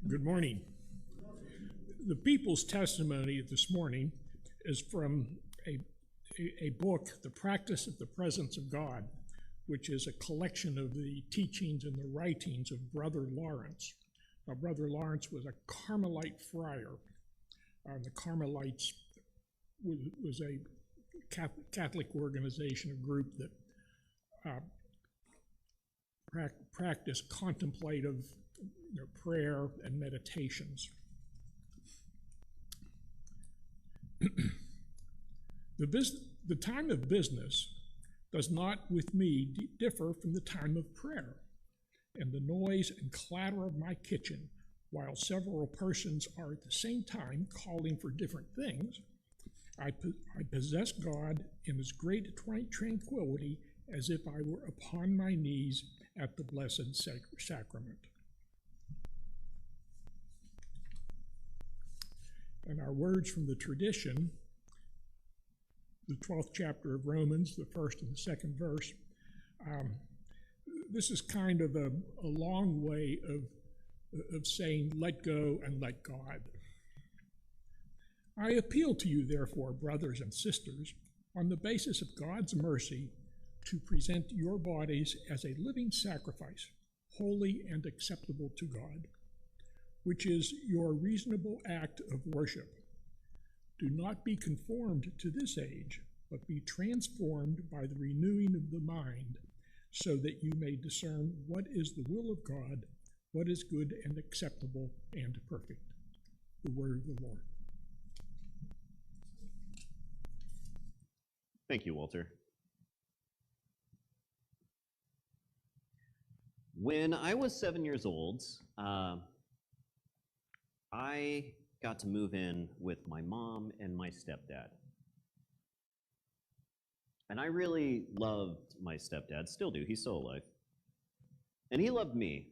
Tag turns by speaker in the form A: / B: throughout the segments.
A: Good morning. The people's testimony this morning is from a book, The Practice of the Presence of God, which is a collection of the teachings and the writings of Brother Lawrence. Now, Brother Lawrence was a Carmelite friar. The Carmelites was a Catholic organization, a group that practiced contemplative prayer and meditations. The time of business does not, with me, differ from the time of prayer, and the noise and clatter of my kitchen, while several persons are at the same time calling for different things. I possess God in as great tranquility as if I were upon my knees at the Blessed Sacrament. And our words from the tradition, the 12th chapter of Romans, the first and the second verse. This is kind of a long way of saying, let go and let God. I appeal to you, therefore, brothers and sisters, on the basis of God's mercy, to present your bodies as a living sacrifice, holy and acceptable to God, which is your reasonable act of worship. Do not be conformed to this age, but be transformed by the renewing of the mind, so that you may discern what is the will of God, what is good and acceptable and perfect. The word of the Lord.
B: Thank you, Walter. When I was 7 years old, I got to move in with my mom and my stepdad. And I really loved my stepdad, still do, he's still alive. And he loved me.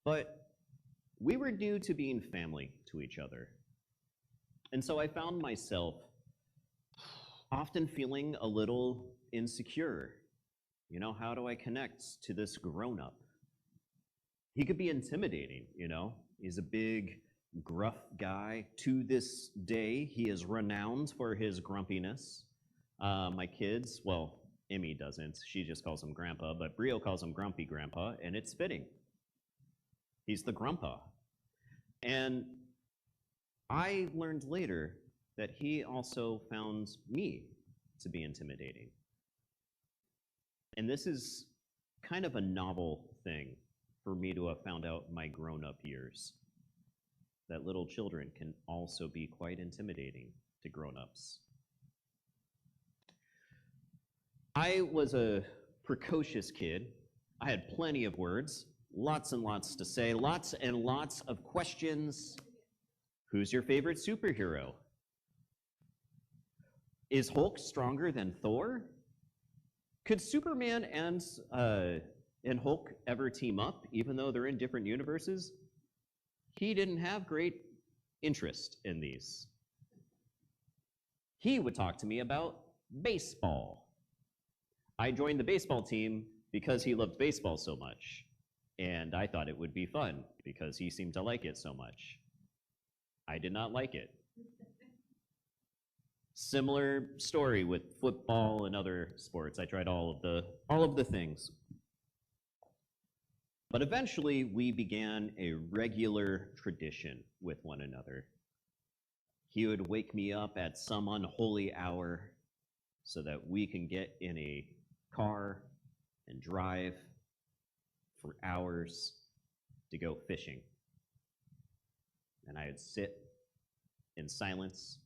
B: But we were new to being family to each other. And so I found myself often feeling a little insecure. You know, how do I connect to this grown-up? He could be intimidating, you know? He's a big, gruff guy. To this day, he is renowned for his grumpiness. My kids, well, Emmy doesn't. She just calls him Grandpa, but Brio calls him Grumpy Grandpa, and it's fitting. He's the Grandpa. And I learned later that he also found me to be intimidating. And this is kind of a novel thing for me to have found out in my grown-up years, that little children can also be quite intimidating to grown-ups. I was a precocious kid. I had plenty of words, lots and lots to say, lots and lots of questions. Who's your favorite superhero? Is Hulk stronger than Thor? Could Superman and Hulk ever team up, even though they're in different universes? He didn't have great interest in these. He would talk to me about baseball. I joined the baseball team because he loved baseball so much, and I thought it would be fun because he seemed to like it so much. I did not like it. Similar story with football and other sports. I tried all of the things. But eventually, we began a regular tradition with one another. He would wake me up at some unholy hour so that we can get in a car and drive for hours to go fishing. And I would sit in silence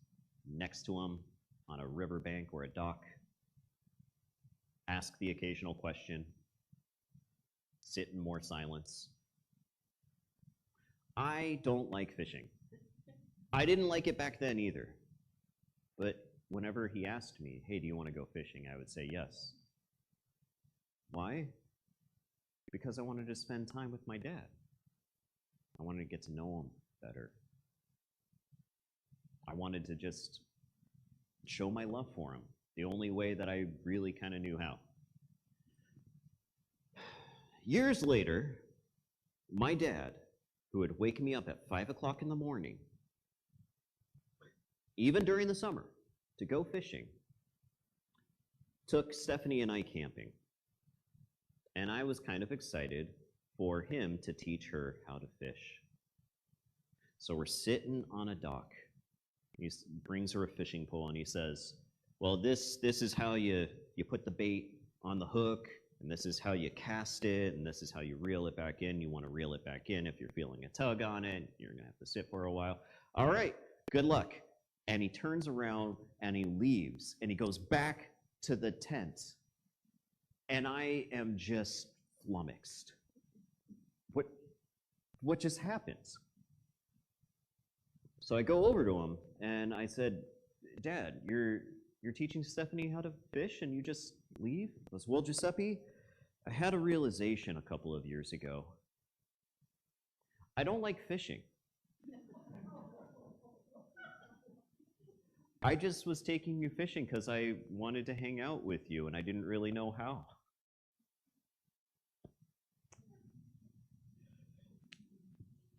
B: next to him on a riverbank or a dock, ask the occasional question, sit in more silence. I don't like fishing. I didn't like it back then either. But whenever he asked me, hey, do you want to go fishing? I would say yes. Why? Because I wanted to spend time with my dad. I wanted to get to know him better. I wanted to just show my love for him, the only way that I really kind of knew how. Years later, my dad, who would wake me up at 5 o'clock in the morning, even during the summer, to go fishing, took Stephanie and I camping. And I was kind of excited for him to teach her how to fish. So we're sitting on a dock. He brings her a fishing pole and he says, well, this is how you put the bait on the hook, and this is how you cast it, and this is how you reel it back in. You want to reel it back in if you're feeling a tug on it. You're going to have to sit for a while. All right, good luck. And he turns around and he leaves, and he goes back to the tent. And I am just flummoxed. What just happened? So I go over to him and I said, Dad, you're teaching Stephanie how to fish and you just leave? He goes, well, Giuseppe, I had a realization a couple of years ago. I don't like fishing. I just was taking you fishing because I wanted to hang out with you and I didn't really know how.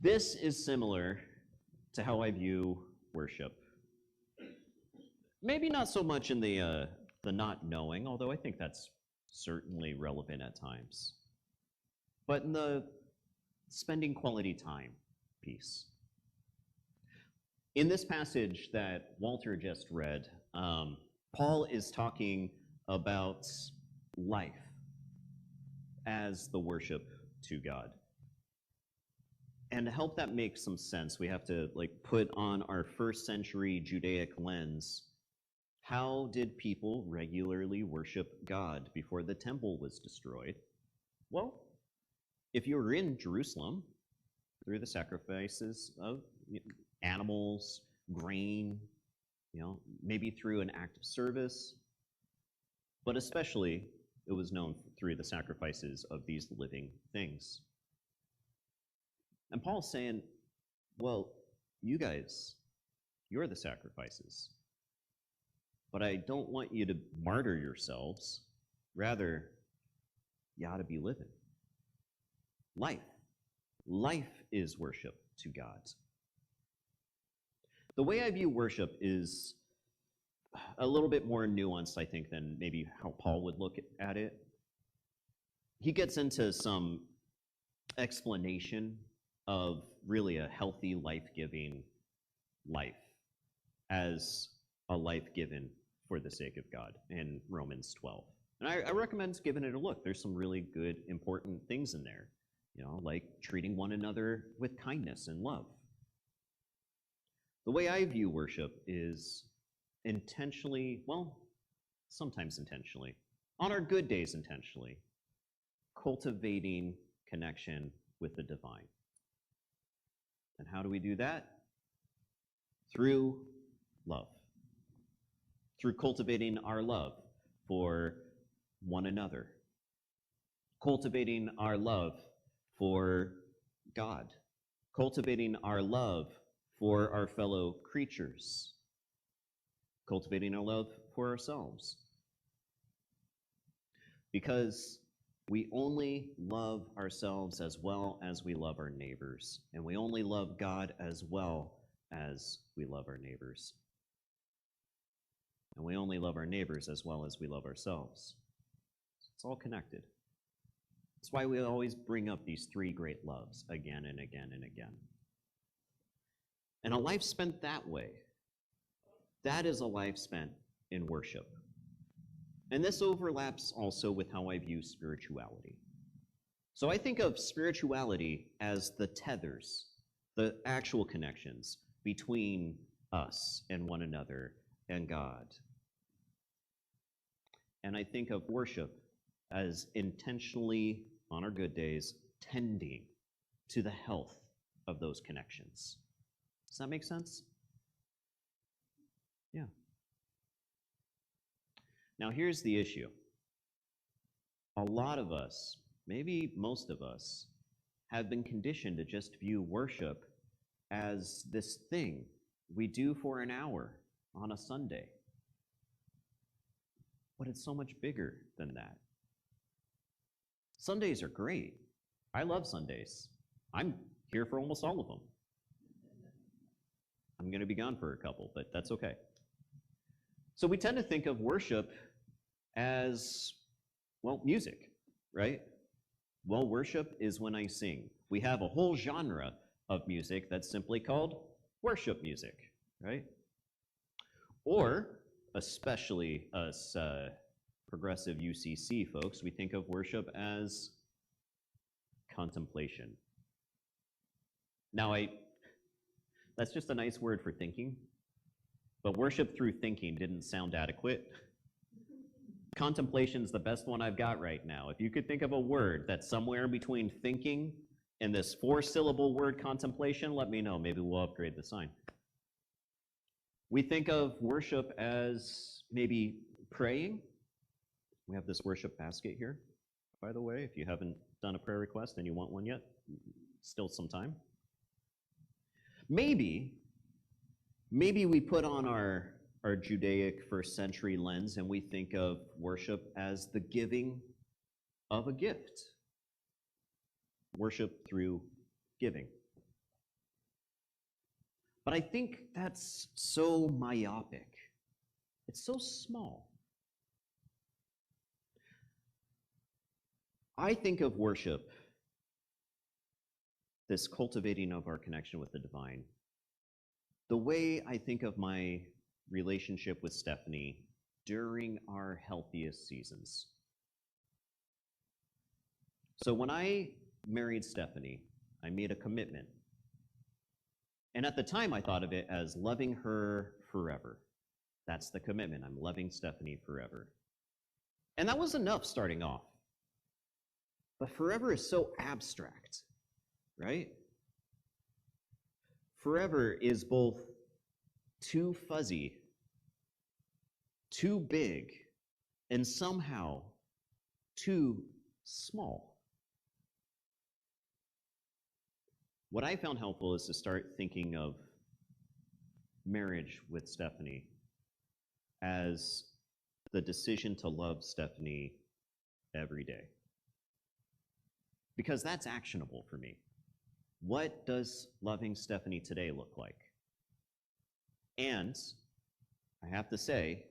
B: This is similar to how I view worship. Maybe not so much in the not knowing, although I think that's certainly relevant at times, but in the spending quality time piece. In this passage that Walter just read, Paul is talking about life as the worship to God. And to help that make some sense, we have to put on our first century Judaic lens. How did people regularly worship God before the temple was destroyed? Well, if you were in Jerusalem, through the sacrifices of animals, grain, maybe through an act of service, but especially it was known through the sacrifices of these living things. And Paul's saying, well, you guys, you're the sacrifices. But I don't want you to martyr yourselves. Rather, you ought to be living. Life. Life is worship to God. The way I view worship is a little bit more nuanced, I think, than maybe how Paul would look at it. He gets into some explanation of really a healthy, life-giving life as a life given for the sake of God in Romans 12. And I recommend giving it a look. There's some really good, important things in there, like treating one another with kindness and love. The way I view worship is intentionally, well, sometimes intentionally, on our good days intentionally, cultivating connection with the divine. And how do we do that? Through love. Through cultivating our love for one another. Cultivating our love for God. Cultivating our love for our fellow creatures. Cultivating our love for ourselves. Because we only love ourselves as well as we love our neighbors. And we only love God as well as we love our neighbors. And we only love our neighbors as well as we love ourselves. It's all connected. That's why we always bring up these three great loves again and again and again. And a life spent that way, that is a life spent in worship. And this overlaps also with how I view spirituality. So I think of spirituality as the tethers, the actual connections between us and one another and God. And I think of worship as intentionally, on our good days, tending to the health of those connections. Does that make sense? Yeah. Now here's the issue. A lot of us, maybe most of us, have been conditioned to just view worship as this thing we do for an hour on a Sunday. But it's so much bigger than that. Sundays are great. I love Sundays. I'm here for almost all of them. I'm going to be gone for a couple, but that's okay. So we tend to think of worship as, well, music, right? Well, worship is when I sing. We have a whole genre of music that's simply called worship music, right? Or, especially us progressive UCC folks, we think of worship as contemplation. Now, that's just a nice word for thinking, but worship through thinking didn't sound adequate. Contemplation's the best one I've got right now. If you could think of a word that's somewhere between thinking and this 4-syllable word contemplation, let me know. Maybe we'll upgrade the sign. We think of worship as maybe praying. We have this worship basket here, by the way. If you haven't done a prayer request and you want one yet, still some time. Maybe we put on our Judaic first century lens and we think of worship as the giving of a gift. Worship through giving. But I think that's so myopic. It's so small. I think of worship, this cultivating of our connection with the divine, the way I think of my relationship with Stephanie during our healthiest seasons. So when I married Stephanie, I made a commitment. And at the time, I thought of it as loving her forever. That's the commitment. I'm loving Stephanie forever. And that was enough starting off. But forever is so abstract, right? Forever is both too fuzzy, too big, and somehow too small. What I found helpful is to start thinking of marriage with Stephanie as the decision to love Stephanie every day. Because that's actionable for me. What does loving Stephanie today look like? And I have to say,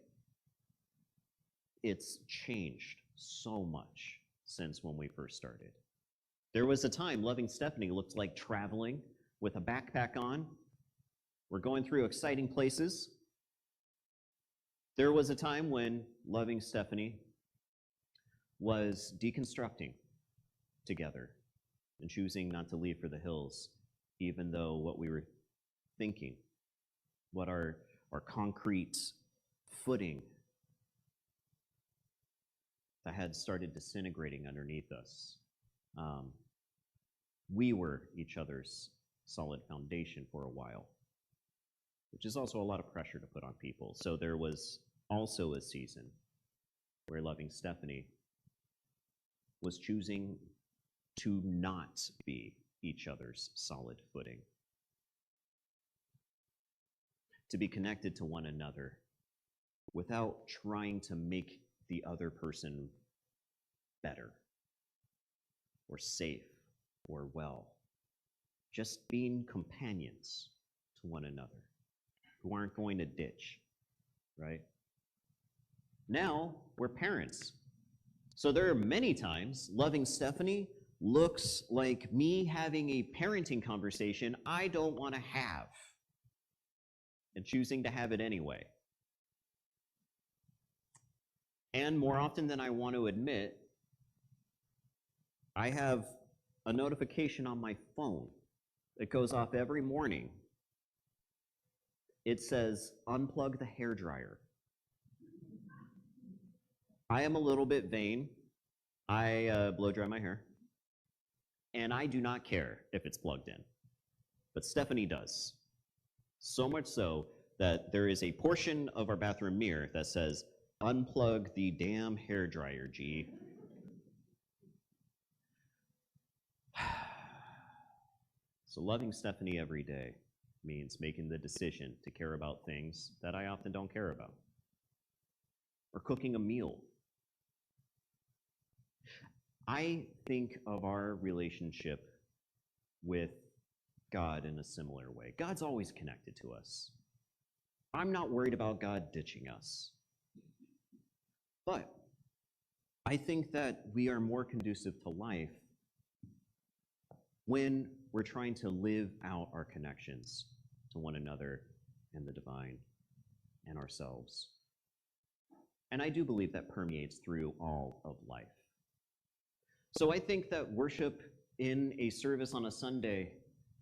B: it's changed so much since when we first started. There was a time loving Stephanie looked like traveling with a backpack on. We're going through exciting places. There was a time when loving Stephanie was deconstructing together and choosing not to leave for the hills, even though what we were thinking, what our concrete footing that had started disintegrating underneath us. We were each other's solid foundation for a while, which is also a lot of pressure to put on people. So there was also a season where loving Stephanie was choosing to not be each other's solid footing, to be connected to one another without trying to make the other person better or safe or well, just being companions to one another who aren't going to ditch, right? Now we're parents. So there are many times loving Stephanie looks like me having a parenting conversation I don't want to have and choosing to have it anyway. And more often than I want to admit, I have a notification on my phone that goes off every morning. It says, unplug the hairdryer. I am a little bit vain. I blow dry my hair. And I do not care if it's plugged in. But Stephanie does. So much so that there is a portion of our bathroom mirror that says, unplug the damn hairdryer, G. So loving Stephanie every day means making the decision to care about things that I often don't care about. Or cooking a meal. I think of our relationship with God in a similar way. God's always connected to us. I'm not worried about God ditching us. But I think that we are more conducive to life when we're trying to live out our connections to one another and the divine and ourselves. And I do believe that permeates through all of life. So I think that worship in a service on a Sunday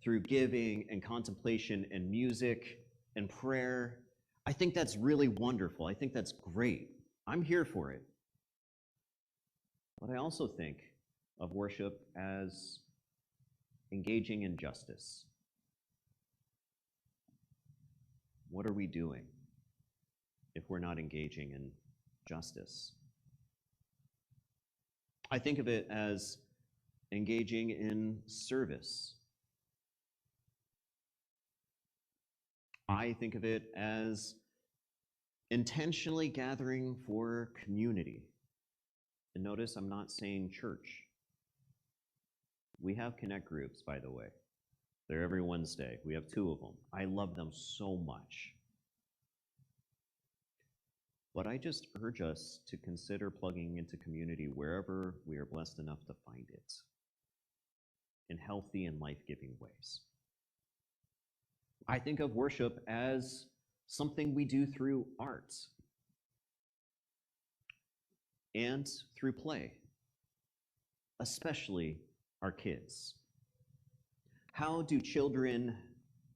B: through giving and contemplation and music and prayer, I think that's really wonderful. I think that's great. I'm here for it. But I also think of worship as engaging in justice. What are we doing if we're not engaging in justice? I think of it as engaging in service. I think of it as intentionally gathering for community. And notice I'm not saying church. We have connect groups, by the way. They're every Wednesday. We have 2 of them. I love them so much. But I just urge us to consider plugging into community wherever we are blessed enough to find it in healthy and life-giving ways. I think of worship as something we do through art and through play, especially our kids. How do children,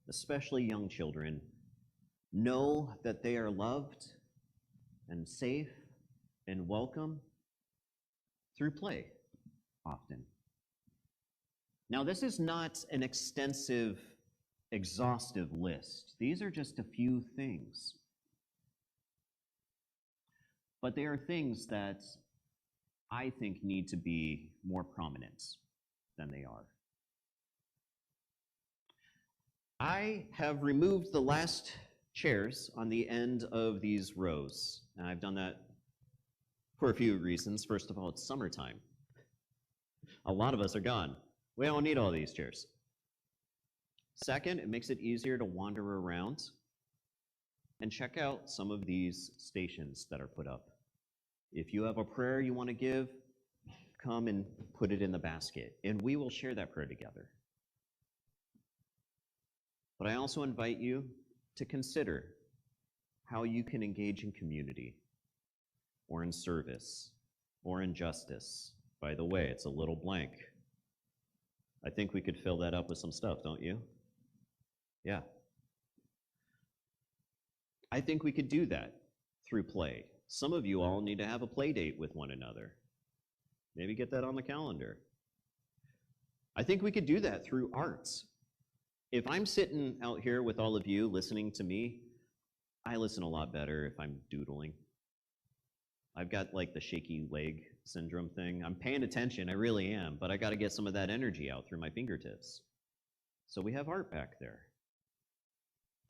B: especially young children, know that they are loved and safe and welcome? Through play, often. Now, this is not an extensive, exhaustive list. These are just a few things. But they are things that I think need to be more prominent than they are. I have removed the last chairs on the end of these rows, and I've done that for a few reasons. First of all, it's summertime. A lot of us are gone. We don't need all these chairs. Second, it makes it easier to wander around and check out some of these stations that are put up. If you have a prayer you want to give, come and put it in the basket, and we will share that prayer together. But I also invite you to consider how you can engage in community or in service or in justice. By the way, it's a little blank. I think we could fill that up with some stuff, don't you? Yeah. I think we could do that through play. Some of you all need to have a play date with one another. Maybe get that on the calendar. I think we could do that through arts. If I'm sitting out here with all of you listening to me, I listen a lot better if I'm doodling. I've got like the shaky leg syndrome thing. I'm paying attention, I really am, but I got to get some of that energy out through my fingertips. So we have art back there.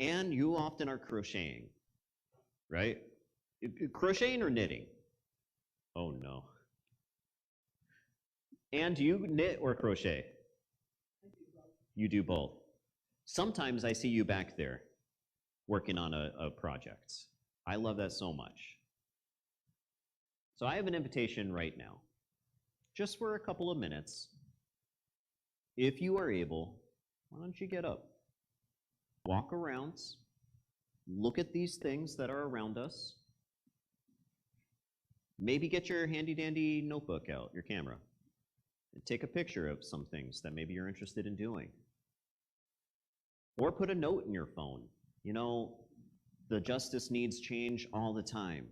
B: And you often are crocheting, right? Crocheting or knitting? Oh no. And do you knit or crochet? You do both. Sometimes I see you back there working on a project. I love that so much. So I have an invitation right now, just for a couple of minutes. If you are able, why don't you get up? Walk around, look at these things that are around us. Maybe get your handy-dandy notebook out, your camera, and take a picture of some things that maybe you're interested in doing. Or put a note in your phone. You know, the justice needs change all the time.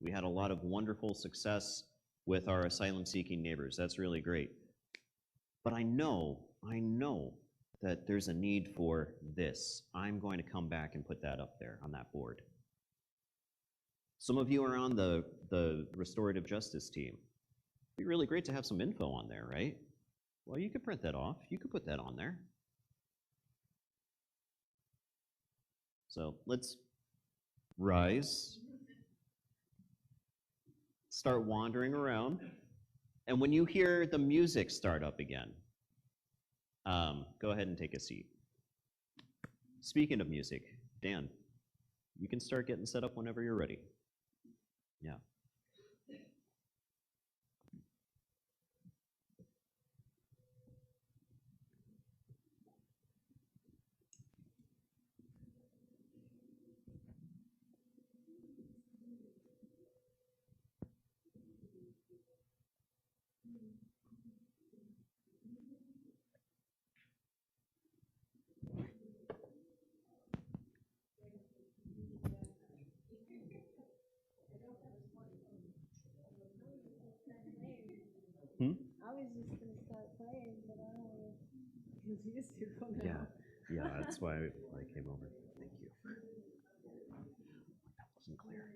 B: We had a lot of wonderful success with our asylum-seeking neighbors. That's really great. But I know that there's a need for this. I'm going to come back and put that up there on that board. Some of you are on the restorative justice team. It'd be really great to have some info on there, right? Well, you could print that off. You could put that on there. So let's rise, start wandering around, and when you hear the music start up again, Go ahead and take a seat. Speaking of music, Dan, you can start getting set up whenever you're ready. Yeah.
C: I was just going to start playing, but I don't want to confuse people now.
B: Yeah, that's why I came over. Thank you. That wasn't clear.